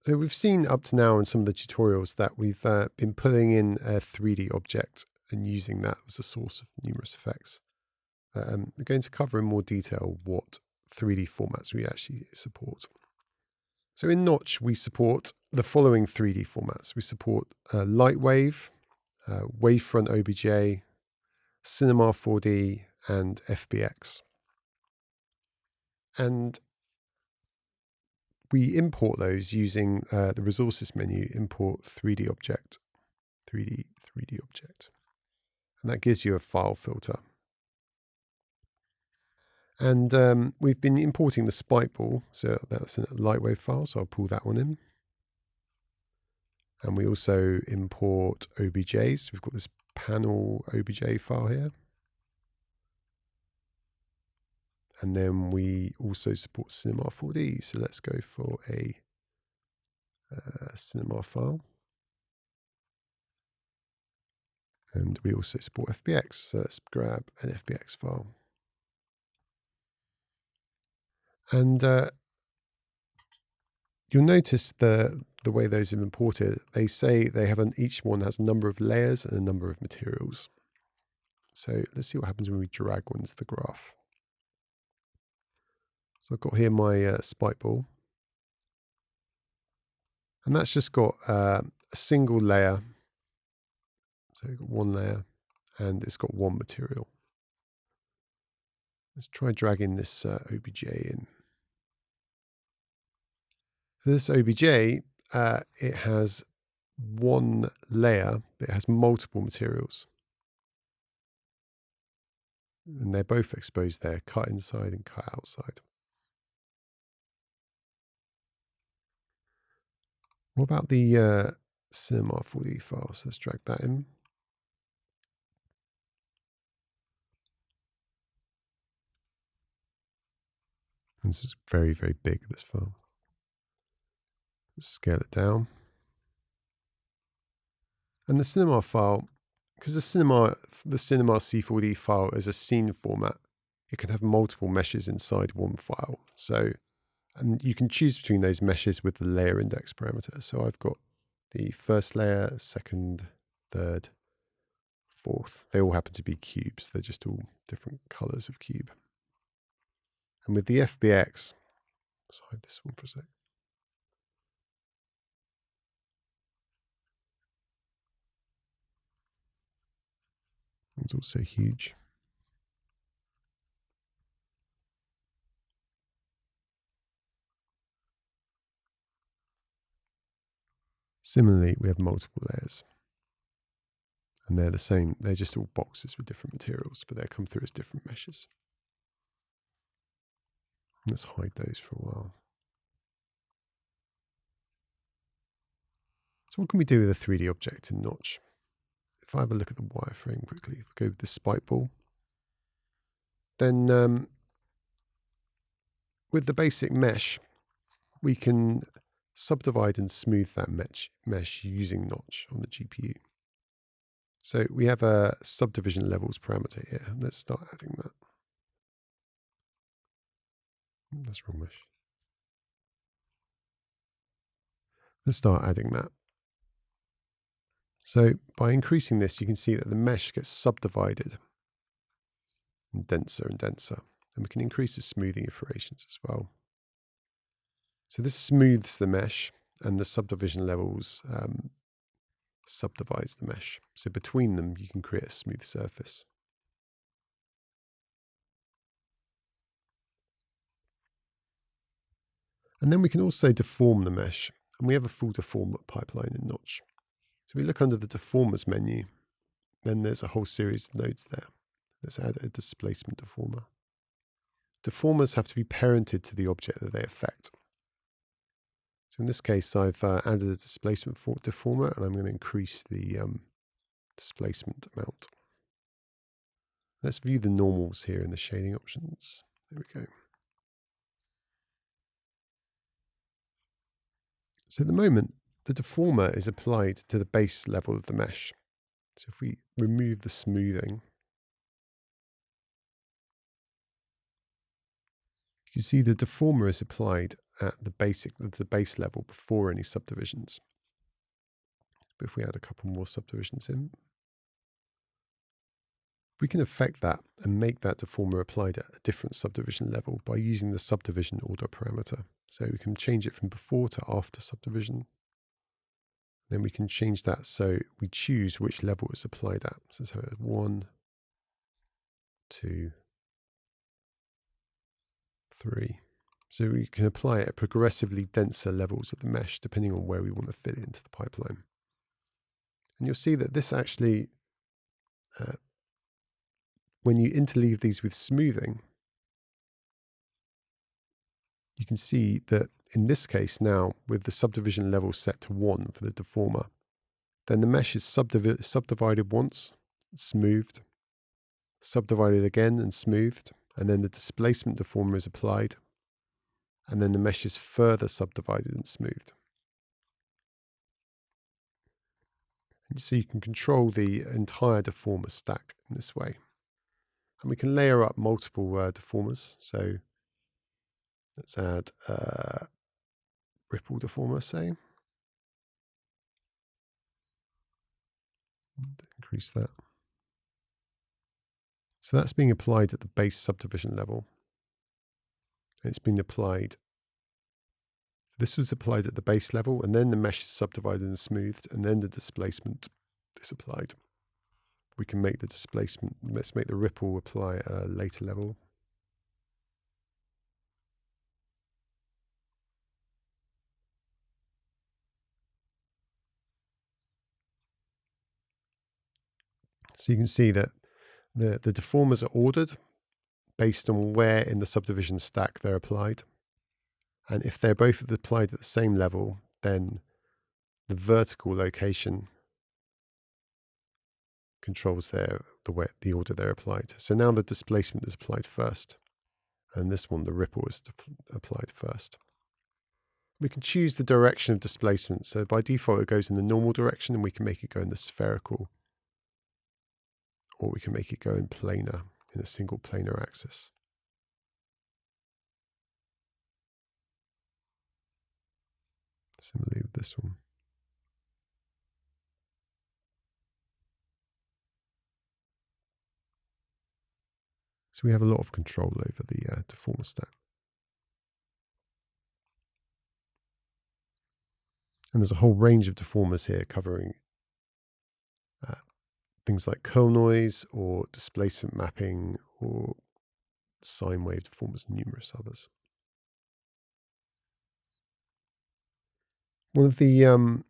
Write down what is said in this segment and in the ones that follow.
So we've seen up to now in some of the tutorials that we've been pulling in a 3D object and using that as a source of numerous effects. We're going to cover in more detail what 3D formats we actually support. So in Notch, we support the following 3D formats. We support Lightwave, Wavefront OBJ, Cinema 4D, and FBX. And we import those using the resources menu, import 3D object, 3D object. And that gives you a file filter. And we've been importing the spike ball, so that's a Lightwave file, so I'll pull that one in. And we also import OBJs. We've got this panel OBJ file here. And then we also support Cinema 4D. So let's go for a Cinema file. And we also support FBX. So let's grab an FBX file. And you'll notice the way those have imported. They say they have each one has a number of layers and a number of materials. So let's see what happens when we drag one into the graph. So I've got here my spike ball. And that's just got a single layer. So we've got one layer and it's got one material. Let's try dragging this OBJ in. This OBJ, it has one layer, but it has multiple materials. And they're both exposed there, cut inside and cut outside. What about the Cinema 4D file? So let's drag that in. And this is very, very big, this file. Let's scale it down. And the Cinema file, because the Cinema C4D file is a scene format, it can have multiple meshes inside one file. So, and you can choose between those meshes with the layer index parameter. So I've got the first layer, second, third, fourth. They all happen to be cubes. They're just all different colors of cube. And with the FBX, let's hide this one for a sec. It's also huge. Similarly, we have multiple layers. And they're the same. They're just all boxes with different materials, but they come through as different meshes. Let's hide those for a while. So what can we do with a 3D object in Notch? If I have a look at the wireframe quickly, if we go with the spike ball, then with the basic mesh, we can subdivide and smooth that mesh using Notch on the GPU. So we have a subdivision levels parameter here. Let's start adding that. That's wrong mesh. Let's start adding that. So by increasing this, you can see that the mesh gets subdivided and denser, and we can increase the smoothing iterations as well. So this smooths the mesh, and the subdivision levels subdivides the mesh. So between them, you can create a smooth surface. And then we can also deform the mesh, and we have a full deform pipeline in Notch. So we look under the Deformers menu, then there's a whole series of nodes there. Let's add a displacement deformer. Deformers have to be parented to the object that they affect. So in this case, I've added a displacement deformer, and I'm going to increase the displacement amount. Let's view the normals here in the shading options. There we go. So at the moment, the deformer is applied to the base level of the mesh. So if we remove the smoothing, you can see the deformer is applied at the base level before any subdivisions. But if we add a couple more subdivisions in, we can affect that and make that deformer applied at a different subdivision level by using the subdivision order parameter. So we can change it from before to after subdivision. Then we can change that so we choose which level it's applied at. So it's 1, 2, 3. So we can apply it at progressively denser levels of the mesh depending on where we want to fit it into the pipeline. And you'll see that this actually, when you interleave these with smoothing, you can see that in this case now, with the subdivision level set to 1 for the deformer, then the mesh is subdivided once, smoothed, subdivided again and smoothed, and then the displacement deformer is applied, and then the mesh is further subdivided and smoothed. And so you can control the entire deformer stack in this way. And we can layer up multiple deformers. So let's add ripple deformer, say. Increase that. So that's being applied at the base subdivision level. It's been applied. This was applied at the base level, and then the mesh is subdivided and smoothed, and then the displacement is applied. We can make the displacement, let's make the ripple apply at a later level. So you can see that the deformers are ordered based on where in the subdivision stack they're applied. And if they're both applied at the same level, then the vertical location controls the order they're applied. So now the displacement is applied first, and this one, the ripple, is applied first. We can choose the direction of displacement. So by default, it goes in the normal direction, and we can make it go in the spherical, or we can make it go in planar, in a single planar axis. Similarly with this one. So we have a lot of control over the deformer stack. And there's a whole range of deformers here covering things like curl noise or displacement mapping or sine wave deformers and numerous others. One of the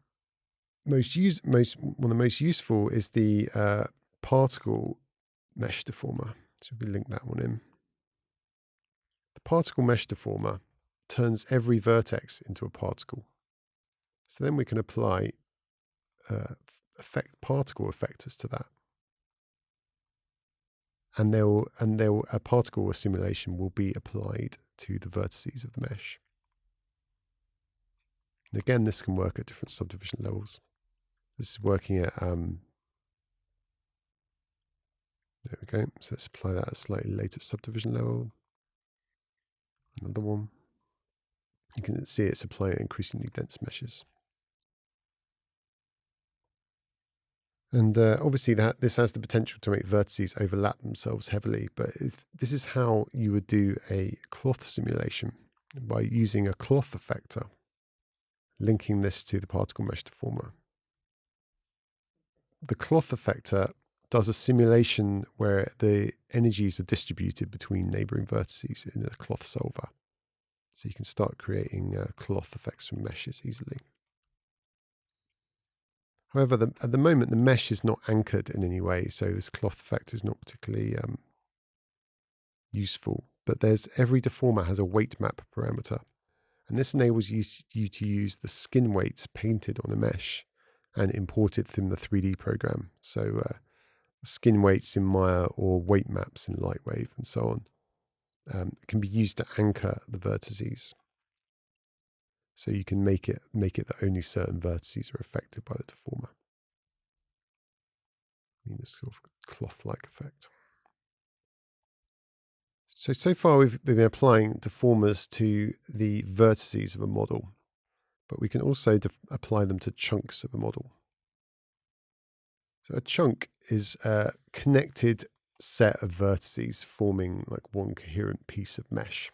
most useful is the particle mesh deformer. So we link that one in. The particle mesh deformer turns every vertex into a particle. So then we can apply particle effectors to that, and a particle assimilation will be applied to the vertices of the mesh. And again, this can work at different subdivision levels. This is working at there we go. So let's apply that at a slightly later subdivision level. Another one. You can see it's applying increasingly dense meshes. And obviously this has the potential to make vertices overlap themselves heavily, but this is how you would do a cloth simulation, by using a cloth effector, linking this to the particle mesh deformer. The cloth effector does a simulation where the energies are distributed between neighboring vertices in a cloth solver. So you can start creating cloth effects from meshes easily. However, at the moment, the mesh is not anchored in any way, so this cloth effect is not particularly useful. But every deformer has a weight map parameter, and this enables you to use the skin weights painted on a mesh and imported from the 3D program. So skin weights in Maya or weight maps in Lightwave and so on can be used to anchor the vertices. So you can make it that only certain vertices are affected by the deformer. I mean, this sort of cloth-like effect. So far we've been applying deformers to the vertices of a model, but we can also apply them to chunks of a model. So a chunk is a connected set of vertices forming like one coherent piece of mesh.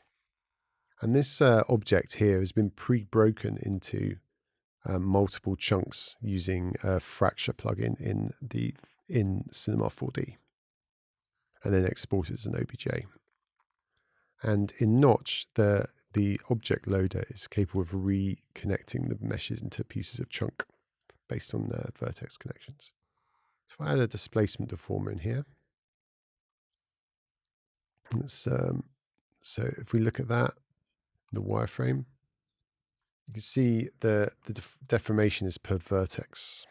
And this object here has been pre-broken into multiple chunks using a fracture plugin in Cinema 4D, and then exported as an OBJ. And in Notch, the object loader is capable of reconnecting the meshes into pieces of chunk based on the vertex connections. So if I add a displacement deformer in here, so if we look at that, the wireframe, you can see the deformation is per vertex.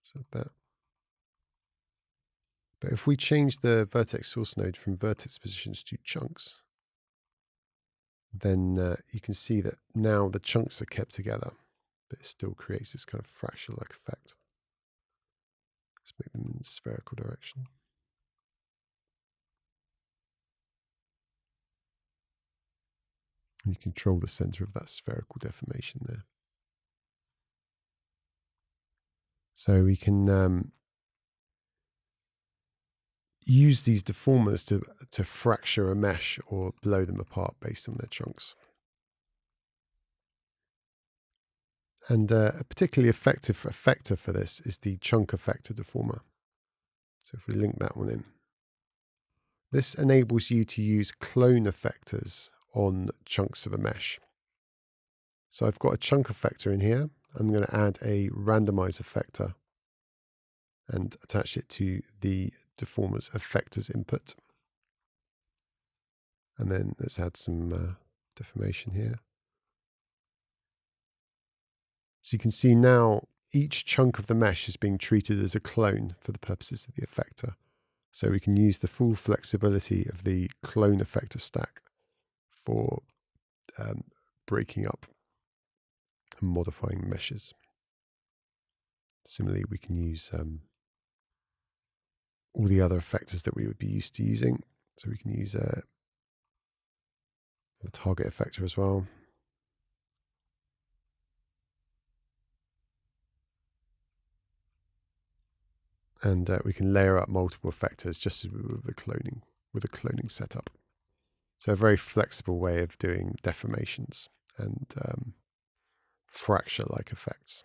So that. But if we change the vertex source node from vertex positions to chunks, then you can see that now the chunks are kept together, but it still creates this kind of fracture-like effect. Let's make them in spherical direction. And you control the center of that spherical deformation there. So we can use these deformers to fracture a mesh or blow them apart based on their chunks. And a particularly effective effector for this is the chunk effector deformer. So if we link that one in, this enables you to use clone effectors on chunks of a mesh. So I've got a chunk effector in here. I'm going to add a randomize effector and attach it to the deformer's effectors input. And then let's add some deformation here. So you can see now each chunk of the mesh is being treated as a clone for the purposes of the effector. So we can use the full flexibility of the clone effector stack for breaking up and modifying meshes. Similarly, we can use all the other effectors that we would be used to using. So we can use the target effector as well. And we can layer up multiple effectors just as we would with a cloning setup. So a very flexible way of doing deformations and fracture-like effects.